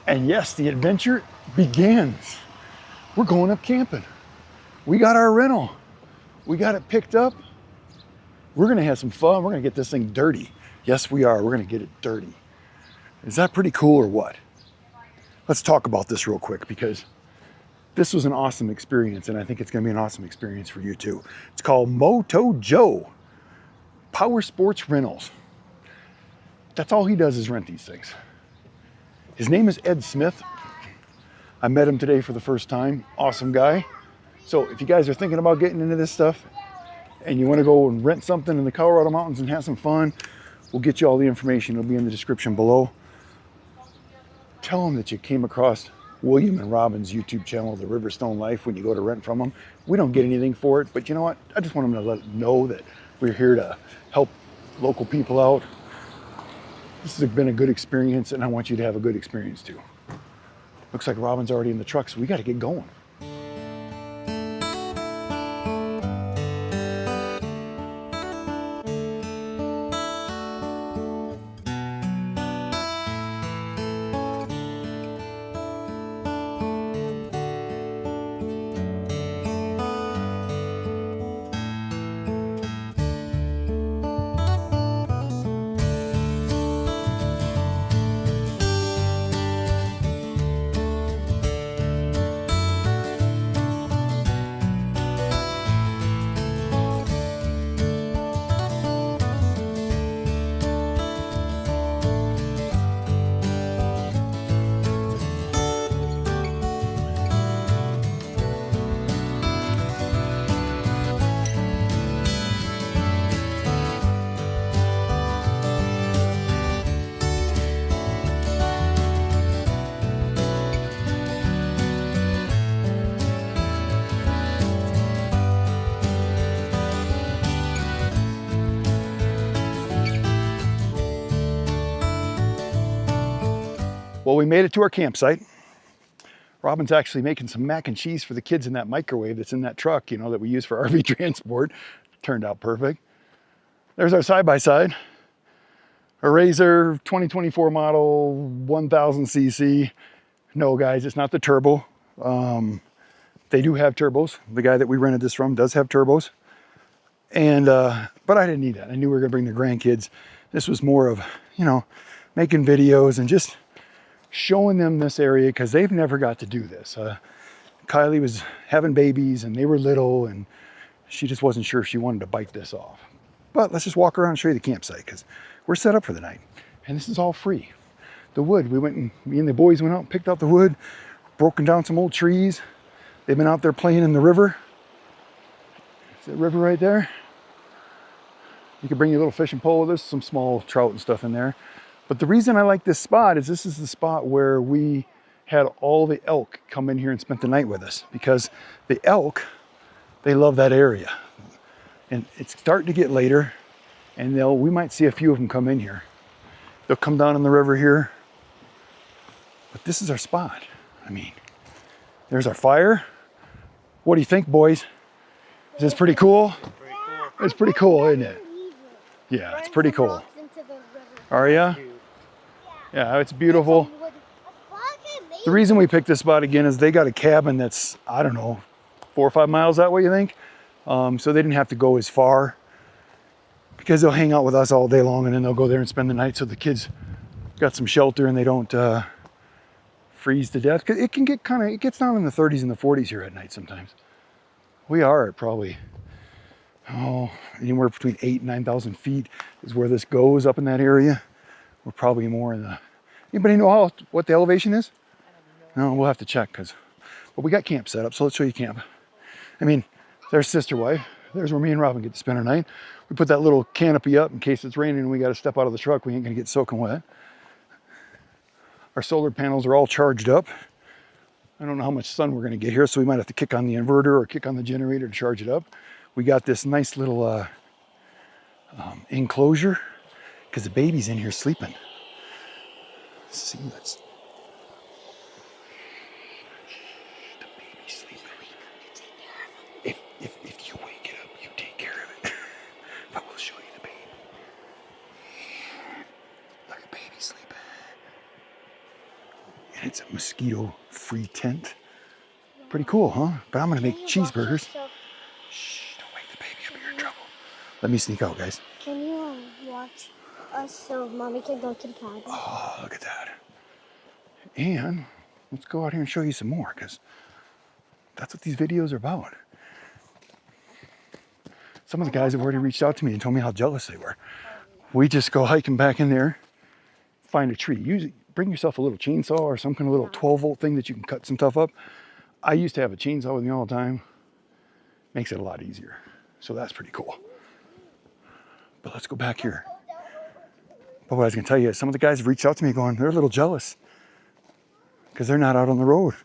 And yes, the adventure begins. We're going up camping. We got our rental. We got it picked up. We're gonna have some fun. We're gonna get this thing dirty. Yes, we are. We're gonna get it dirty. Is that pretty cool or what? Let's talk about this real quick because this was an awesome experience and I think it's gonna be an awesome experience for you too. It's called Moto Joe Power Sports Rentals. That's all he does is rent these things. His name is Ed Smith. I met him today for the first time. Awesome guy. So if you guys are thinking about getting into this stuff and you want to go and rent something in the Colorado mountains and have some fun, we'll get you all the information. It'll be in the description below. Tell them that you came across William and Robin's YouTube channel, The Riverstone Life, when you go to rent from them. We don't get anything for it, but you know what? I just want them to let them know that we're here to help local people out. This has been a good experience and I want you to have a good experience too. Looks like Robin's already in the truck, so we got to get going. Well, we made it to our campsite. Robin's actually making some mac and cheese for the kids in that microwave that's in that truck, you know, that we use for RV transport. Turned out perfect. There's our side-by-side. A Razor 2024 model, 1000 cc. No, guys, it's not the turbo. They do have turbos. The guy that we rented this from does have turbos. And, but I didn't need that. I knew we were gonna bring the grandkids. This was more of, you know, making videos and just showing them this area because they've never got to do this. Kylie was having babies and they were little and she just wasn't sure if she wanted to bite this off. But let's just walk around and show you the campsite because we're set up for the night. And this is all free. The wood, me and the boys went out and picked out the wood, broken down some old trees. They've been out there playing in the river. Is that river right there? You can bring your little fishing pole. There's some small trout and stuff in there. But the reason I like this spot is this is the spot where we had all the elk come in here and spent the night with us because the elk, they love that area. And it's starting to get later and we might see a few of them come in here. They'll come down in the river here. But this is our spot. I mean, there's our fire. What do you think, boys? Is this pretty cool? Pretty cool. It's pretty cool, isn't it? Yeah, it's pretty cool. Are ya? Yeah, it's beautiful. The reason we picked this spot again is they got a cabin that's, I don't know, 4 or 5 miles that way, you think? So they didn't have to go as far because they'll hang out with us all day long and then they'll go there and spend the night so the kids got some shelter and they don't freeze to death. Because it can get it gets down in the 30s and the 40s here at night sometimes. We are at probably, anywhere between 8,000 and 9,000 feet is where this goes up in that area. We're probably more in the, anybody know what the elevation is? No, we'll have to check but we got camp set up, so let's show you camp. I mean, there's sister wife. There's where me and Robin get to spend our night. We put that little canopy up in case it's raining and we got to step out of the truck. We ain't gonna get soaking wet. Our solar panels are all charged up. I don't know how much sun we're gonna get here, so we might have to kick on the inverter or kick on the generator to charge it up. We got this nice little enclosure because the baby's in here sleeping. Let's see, the baby's sleeping. If you wake it up, you take care of it. But we'll show you the baby. Look at baby sleeping. And it's a mosquito-free tent. Pretty cool, huh? But I'm gonna make cheeseburgers. Shh, don't wake the baby up, you're in trouble. Let me sneak out, guys. Can you watch us so Mommy can go to the cabin? Oh, look at that. And let's go out here and show you some more, because that's what these videos are about. Some of the guys have already reached out to me and told me how jealous they were. We just go hiking back in there, find a tree. Usually bring yourself a little chainsaw or some kind of little 12-volt thing that you can cut some stuff up. I used to have a chainsaw with me all the time. Makes it a lot easier. So that's pretty cool. But let's go back here. But what I was gonna tell you is some of the guys have reached out to me going, they're a little jealous because they're not out on the road.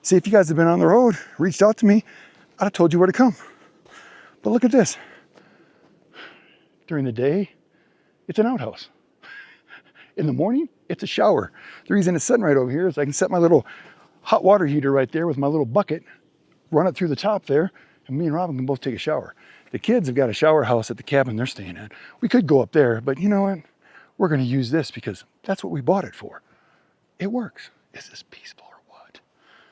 See, if you guys have been on the road, reached out to me, I'd have told you where to come. But look at this. During the day, it's an outhouse. In the morning, it's a shower. The reason it's sitting right over here is I can set my little hot water heater right there with my little bucket, run it through the top there, and me and Robin can both take a shower. The kids have got a shower house at the cabin they're staying at. We could go up there, but you know what? We're gonna use this because that's what we bought it for. It works. Is this peaceful or what?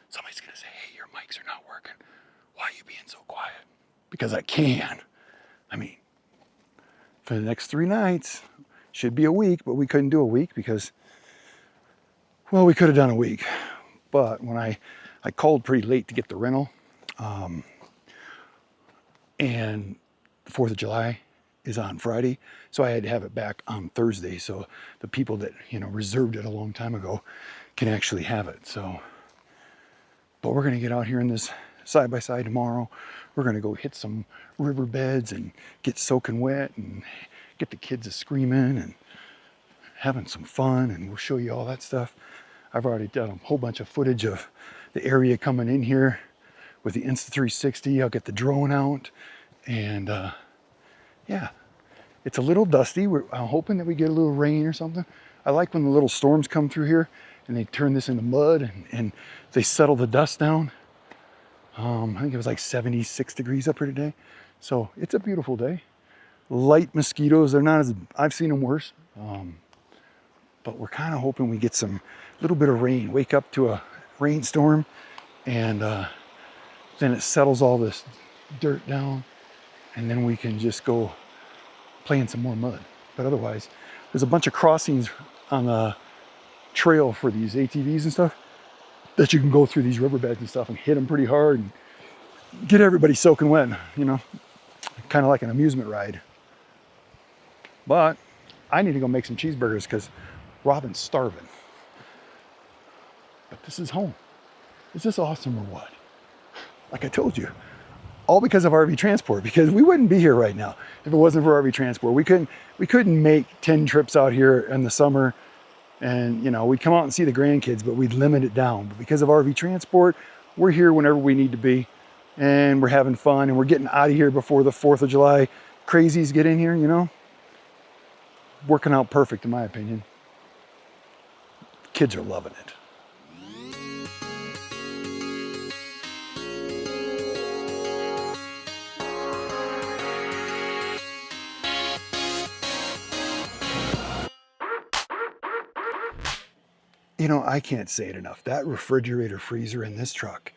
Somebody's gonna say, hey, your mics are not working. Why are you being so quiet? Because I can. I mean, for the next 3 nights, should be a week, but we couldn't do a week because, well, we could have done a week. But when I called pretty late to get the rental, and the 4th of July is on Friday, so I had to have it back on Thursday, so the people that, you know, reserved it a long time ago can actually have it. So, but we're gonna get out here in this side-by-side tomorrow. We're gonna go hit some riverbeds and get soaking wet and get the kids a screaming and having some fun, and we'll show you all that stuff. I've already done a whole bunch of footage of the area coming in here with the Insta360. I'll get the drone out, and yeah, it's a little dusty. I'm hoping that we get a little rain or something. I like when the little storms come through here and they turn this into mud and they settle the dust down. I think it was like 76 degrees up here today. So it's a beautiful day. Light mosquitoes, they're not as, I've seen them worse. But we're kind of hoping we get some little bit of rain, wake up to a rainstorm, and then it settles all this dirt down, and then we can just go play in some more mud. But otherwise, there's a bunch of crossings on the trail for these ATVs and stuff that you can go through these riverbeds and stuff and hit them pretty hard and get everybody soaking wet, you know, kind of like an amusement ride. But I need to go make some cheeseburgers because Robin's starving. But this is home. Is this awesome or what? Like I told you, all because of RV transport, because we wouldn't be here right now if it wasn't for RV transport. We couldn't make 10 trips out here in the summer, and you know, we'd come out and see the grandkids, but we'd limit it down. But because of RV transport, we're here whenever we need to be, and we're having fun, and we're getting out of here before the 4th of July crazies get in here, you know? Working out perfect in my opinion. Kids are loving it. You know, I can't say it enough. That refrigerator freezer in this truck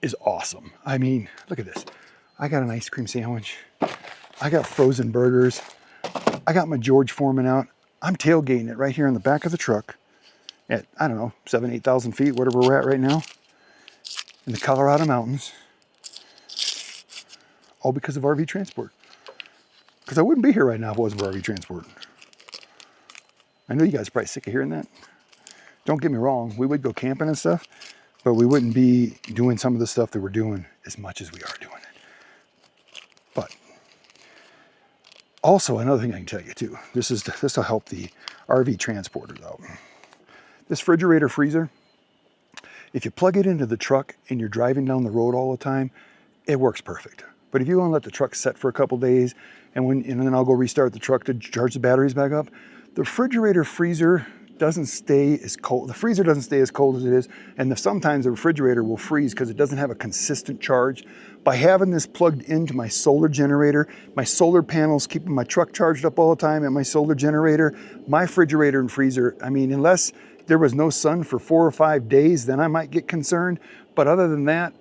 is awesome. I mean, look at this. I got an ice cream sandwich. I got frozen burgers. I got my George Foreman out. I'm tailgating it right here in the back of the truck at, I don't know, 7,000, 8,000 feet, whatever we're at right now, in the Colorado mountains. All because of RV transport. Because I wouldn't be here right now if it wasn't for RV transport. I know you guys are probably sick of hearing that. Don't get me wrong, we would go camping and stuff, but we wouldn't be doing some of the stuff that we're doing as much as we are doing it. But also another thing I can tell you too, this will help the RV transporters out. This refrigerator freezer, if you plug it into the truck and you're driving down the road all the time, it works perfect. But if you want to let the truck set for a couple days and then I'll go restart the truck to charge the batteries back up, the refrigerator freezer doesn't stay as cold. The freezer doesn't stay as cold as it is, and sometimes the refrigerator will freeze because it doesn't have a consistent charge. By having this plugged into my solar generator, my solar panels keeping my truck charged up all the time, and my solar generator, my refrigerator and freezer, I mean, unless there was no sun for 4 or 5 days, then I might get concerned. But other than that,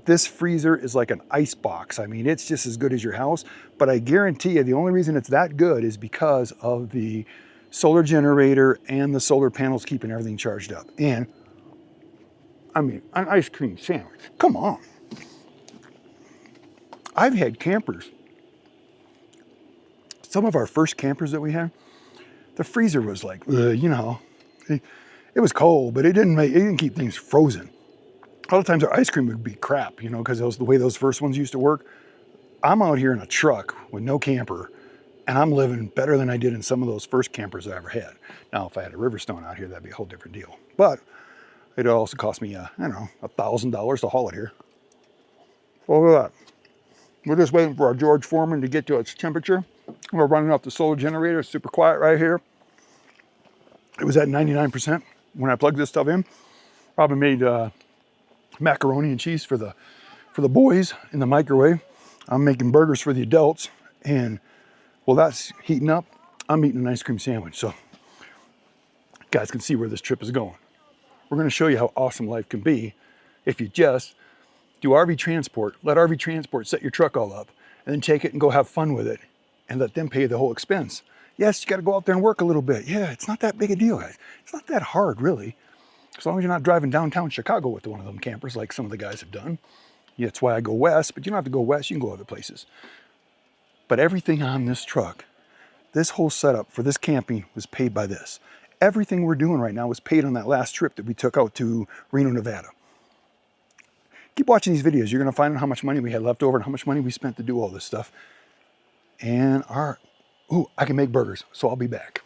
this freezer is like an ice box. I mean, it's just as good as your house. But I guarantee you, the only reason it's that good is because of the solar generator and the solar panels keeping everything charged up. And I mean, an ice cream sandwich, come on. I've had campers. Some of our first campers that we had, the freezer was like, you know, it was cold, but it didn't keep things frozen. A lot of times our ice cream would be crap, you know, because the way those first ones used to work. I'm out here in a truck with no camper, and I'm living better than I did in some of those first campers I ever had. Now, if I had a Riverstone out here, that'd be a whole different deal. But it also cost me, I don't know, $1,000 to haul it here. So look at that. We're just waiting for our George Foreman to get to its temperature. We're running off the solar generator, super quiet right here. It was at 99% when I plugged this stuff in. Probably made macaroni and cheese for the boys in the microwave. I'm making burgers for the adults, and while that's heating up, I'm eating an ice cream sandwich. So you guys can see where this trip is going. We're going to show you how awesome life can be if you just do RV transport, let RV transport set your truck all up, and then take it and go have fun with it and let them pay the whole expense. Yes, you got to go out there and work a little bit. Yeah, it's not that big a deal, guys. It's not that hard, really. As long as you're not driving downtown Chicago with one of them campers like some of the guys have done. Yeah, that's why I go west, but you don't have to go west. You can go other places. But everything on this truck, this whole setup for this camping was paid by this. Everything we're doing right now was paid on that last trip that we took out to Reno, Nevada. Keep watching these videos. You're going to find out how much money we had left over and how much money we spent to do all this stuff. And I can make burgers, so I'll be back.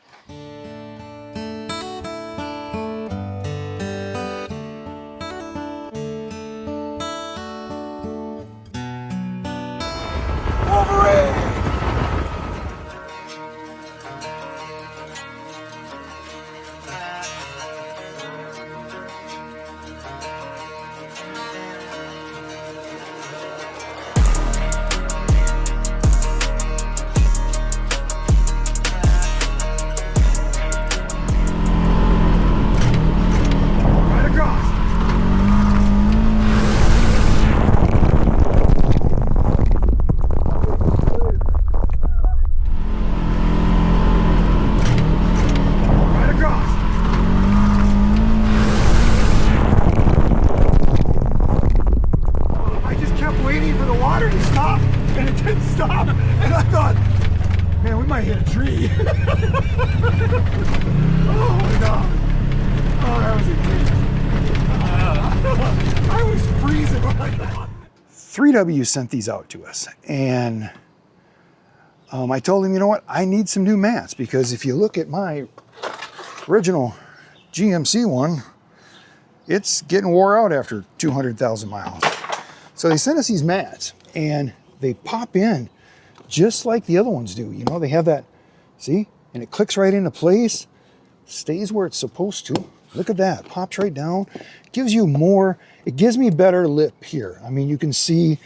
Oh my God. Oh, that was intense. I was freezing. 3W sent these out to us, and I told him, you know what, I need some new mats, because if you look at my original GMC one, it's getting wore out after 200,000 miles. So they sent us these mats, and they pop in just like the other ones do. You know, they have that, see? And it clicks right into place, stays where it's supposed to. Look at that, pops right down. Gives you more, it gives me better lip here. I mean, you can see,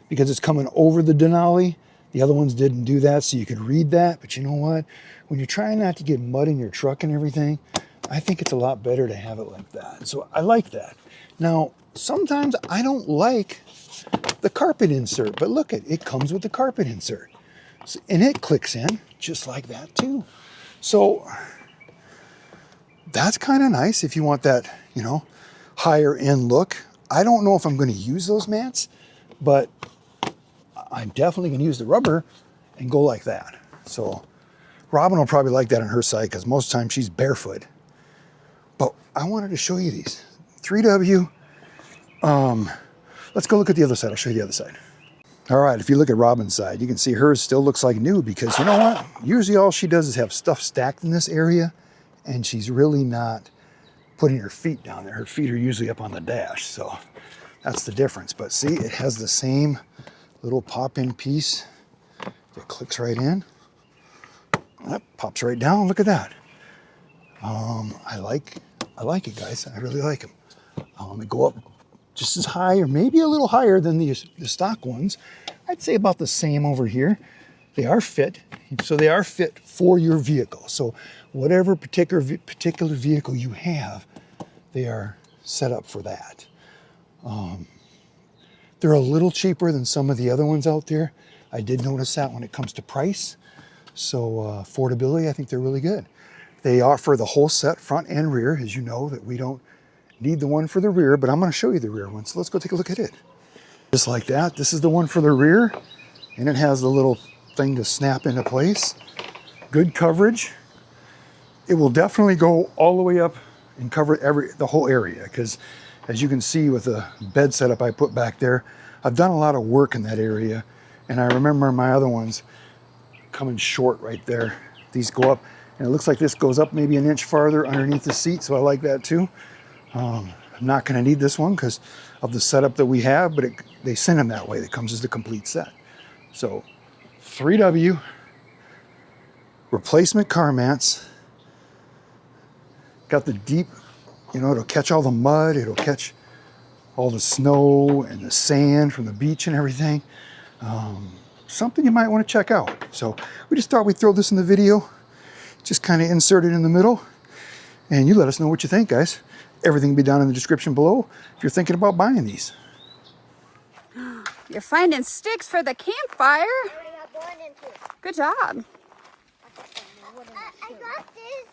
because it's coming over the Denali, the other ones didn't do that, so you could read that. But you know what? When you're trying not to get mud in your truck and everything, I think it's a lot better to have it like that. So I like that. Now, sometimes I don't like the carpet insert, but look, it comes with the carpet insert. So, and it clicks in just like that too. So that's kind of nice if you want that, you know, higher end look. I don't know if I'm going to use those mats, but I'm definitely going to use the rubber and go like that. So Robin will probably like that on her side, because most of the time she's barefoot. But I wanted to show you these 3W. Let's go look at the other side. I'll show you the other side. All right, if you look at Robin's side, you can see hers still looks like new, because you know what? Usually all she does is have stuff stacked in this area, and she's really not putting her feet down there. Her feet are usually up on the dash, so that's the difference. But see, it has the same little pop-in piece that clicks right in. That pops right down. Look at that. I like it, guys. I really like them. They go up just as high, or maybe a little higher than the stock ones. I'd say about the same over here. They are fit, so they are fit for your vehicle. So whatever particular vehicle you have, they are set up for that. They're a little cheaper than some of the other ones out there. I did notice that when it comes to price. So affordability, I think they're really good. They offer the whole set, front and rear. As you know, that we don't need the one for the rear, but I'm going to show you the rear one. So let's go take a look at it. Just like that. This is the one for the rear, and it has the little thing to snap into place. Good coverage. It will definitely go all the way up and cover the whole area, because as you can see with the bed setup I put back there, I've done a lot of work in that area, and I remember my other ones coming short right there. These go up, and it looks like this goes up maybe an inch farther underneath the seat, so I like that too. I'm not going to need this one because of the setup that we have, but they send them that way. It comes as the complete set. So 3W, replacement car mats, got the deep, it'll catch all the mud, it'll catch all the snow and the sand from the beach and everything. Something you might want to check out. So we just thought we'd throw this in the video, just kind of insert it in the middle, and you let us know what you think, guys. Everything will be down in the description below if you're thinking about buying these. You're finding sticks for the campfire. Good job. I got this.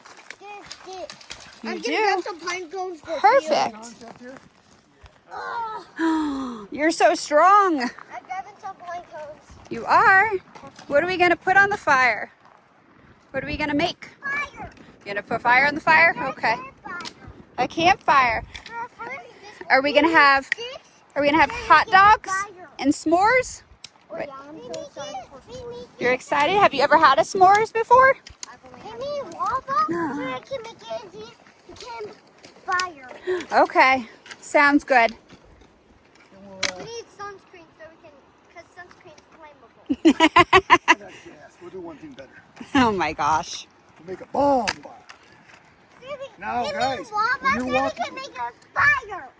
You I'm do. gonna grab some pine cones for Perfect. Oh, You're so strong. I'm grabbing some pine cones. You are. What are we going to put on the fire? What are we going to make? Fire. You going to put fire on the fire? Okay. A campfire. Are we going to have hot dogs and s'mores? Right. You're excited? Have you ever had a s'mores before? Okay. Sounds good. We need sunscreen because sunscreen's flammable. We'll do one thing better. Oh my gosh. We'll make a bonfire. Now, guys,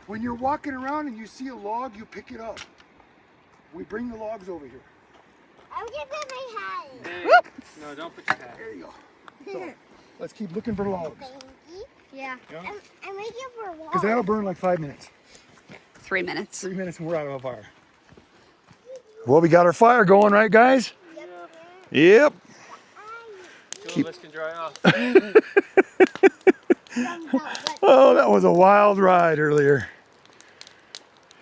when you're walking around and you see a log, you pick it up. We bring the logs over here. I'm gonna put my hat. Hey, no, don't put your hat. There you go. So, let's keep looking for logs. Yeah. I'm making for a walk. Because that'll burn like 5 minutes. 3 minutes. 3 minutes and we're out of a fire. Well, we got our fire going, right, guys? Yep. Two of us can dry off. Oh, that was a wild ride earlier.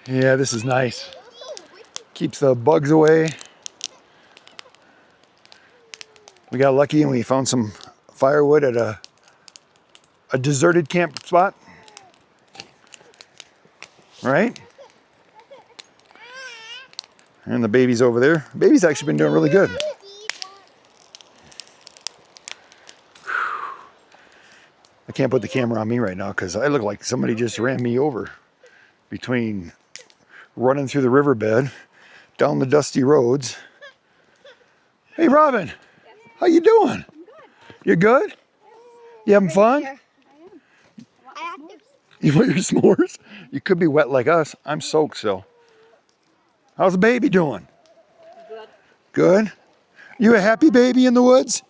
Yeah, this is nice. Keeps the bugs away. We got lucky and we found some firewood at a deserted camp spot. Right? And the baby's over there. The baby's actually been doing really good. I can't put the camera on me right now because I look like somebody just ran me over between running through the riverbed, down the dusty roads. Hey, Robin, how you doing? You good? You having fun? You want your s'mores? You could be wet like us. I'm soaked still. How's the baby doing? Good. Good? You a happy baby in the woods?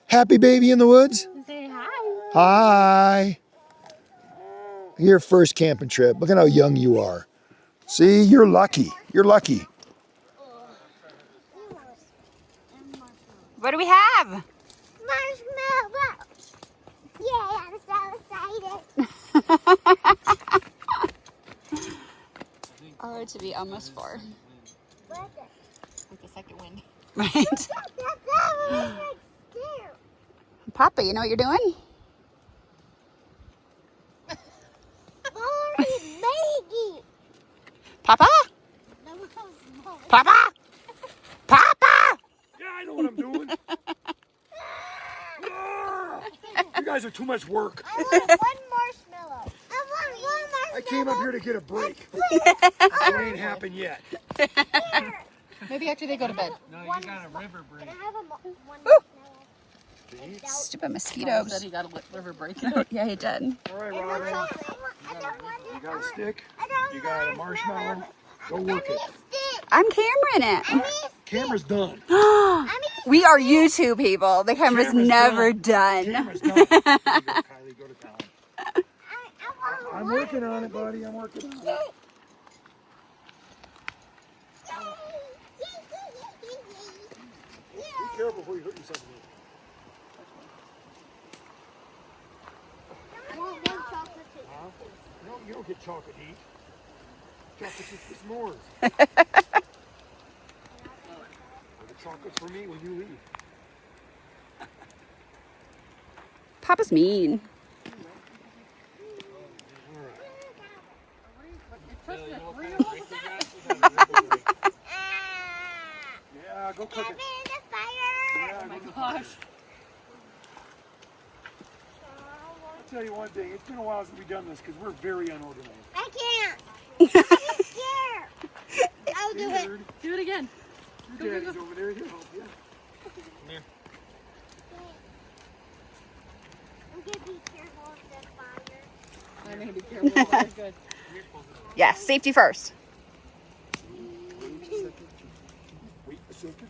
Happy baby in the woods? Say hi. Hi. Your first camping trip. Look at how young you are. See, you're lucky. You're lucky. What do we have? Marshmallow. Yeah, I'm so excited. Oh, to be almost 4. With the second wind. Right? Papa, you know what you're doing? Papa? Papa? Papa? Yeah, I know what I'm doing. You guys are too much work. I want one marshmallow. I want one marshmallow. I came up here to get a break. It ain't happened yet. Maybe after they go to bed. No, you got a river break. Can I have one marshmallow? Stupid Said mosquitoes. he got a river break. Yeah, he did. All right, Robin. You got a stick. You got a marshmallow. Go work it. I'm cameraing it. Camera's done. We are YouTube people. The camera's Camera's never done. done. Camera's done. There you go, Kylie. Go to town. I'm working on it, buddy. I'm working on it. Be careful before you hurt yourself. I want one chocolate cake. No, you don't get chocolate to eat. Chocolate is for s'mores. The chocolate's for me when you leave. Papa's mean. Yeah, go cook it. The fire. Yeah, Oh my go cook gosh. it. I'll tell you one thing. It's been a while since we've done this because we're very unorganized. I can't. I'm scared. I'll do it. Weird. Do it again. Your daddy's over there. He'll help you. Come here. I'm gonna be careful of the fire. I'm gonna be careful. That's good. Yes, safety first. Wait a second.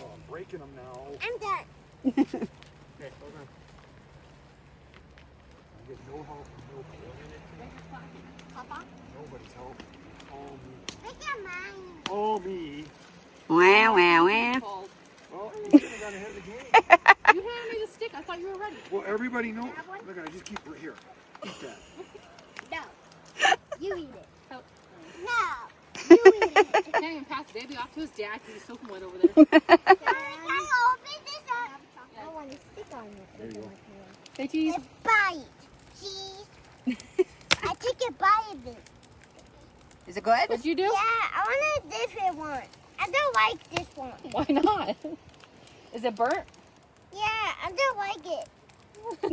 Oh, I'm breaking them now. I'm done. Okay, hold on. I get no help from nobody. Papa, Nobody's help. All me. look at mine. All me. Wow, wow, wow. Cold. Well, you should have got ahead of the game. You handed me the stick. I thought you were ready. Well, everybody knows. Look at it. Just keep it here. Eat that. No. You eat it. Help. No. You eat it. I can't even pass the baby off to his dad because he's soaking wet over there. Can I open this up? I want to stick on it. There you go. Say cheese. It's bite. Cheese. I take a bite of it. Is it good? What'd you do? Yeah, I want a different one. I don't like this one. Why not? Is it burnt? Yeah, I don't like it.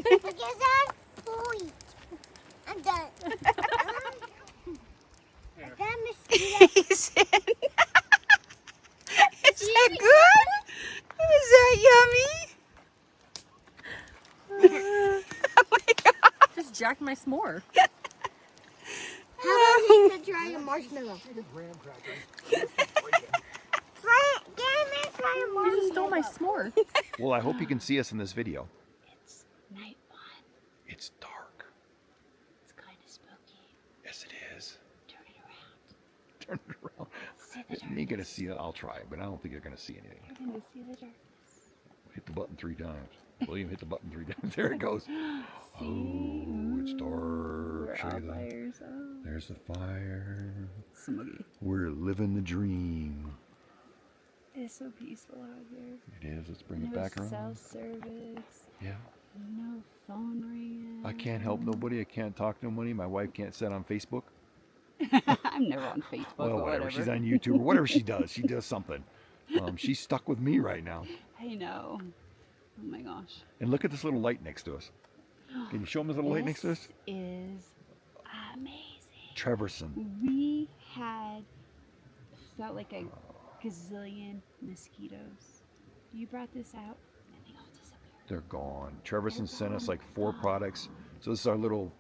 Because I'm full. I'm done. I got mosquito. Is that good? Is that yummy? Oh my god. Just jacked my s'more. How about you could try a marshmallow? Graham crackers. Try a You marshmallow. just stole my s'more. Well, I hope you can see us in this video. It's night one. It's dark. It's kind of spooky. Yes, it is. Turn it around. Turn it around. See the You ain't gonna see it. I'll try, but I don't think you're gonna see anything. You're going to see the darkness. Hit the button 3 times. William, hit the button 3 times. There it goes. Oh, it's dark. Show you that. Fires. Oh. There's the fire. Smoggy. We're living the dream. It's so peaceful out here. It is. Let's bring it No back around. cell service. Yeah. No phone ringing. I can't help nobody. I can't talk to nobody. My wife can't sit on Facebook. I'm never on Facebook. Well, but whatever. She's on YouTube or whatever she does. She does something. She's stuck with me right now. I know. Oh my gosh. And look at this little light next to us. Can you show them this little light next to us? This is amazing. Trevorson. We had felt like a gazillion mosquitoes. You brought this out and they all disappeared. They're gone. Trevorson sent us like 4 products. So this is our little,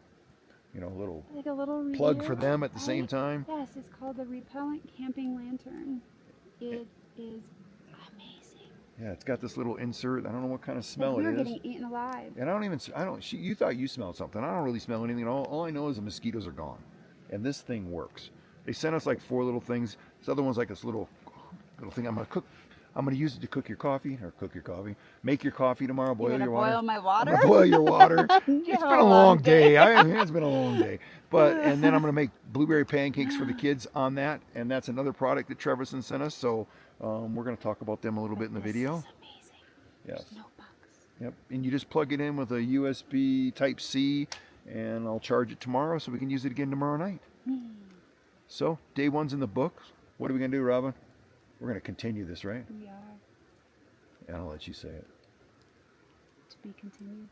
little Like a little plug reader, for them at the same right? time. Yes, it's called the Repellent Camping Lantern. It is amazing. Yeah, it's got this little insert. I don't know what kind of Like smell we were it is. getting eaten alive. And you thought you smelled something. I don't really smell anything. All I know is the mosquitoes are gone. And this thing works. They sent us like 4 little things. This other one's like this little thing I'm gonna cook. I'm gonna use it to cook your coffee. Make your coffee tomorrow, boil You're your gonna water. boil my I'm water? gonna boil your water. It's been a long day. It's been a long day. And then I'm gonna make blueberry pancakes for the kids on that. And that's another product that Trevorson sent us. So we're gonna talk about them a little bit in the video. This is amazing. Yes. No bugs. Yep. And you just plug it in with a USB Type C, and I'll charge it tomorrow so we can use it again tomorrow night. So day 1's in the book. What are we gonna do, Robin? We're gonna continue this, right? We are And I'll let you say it. to be continued.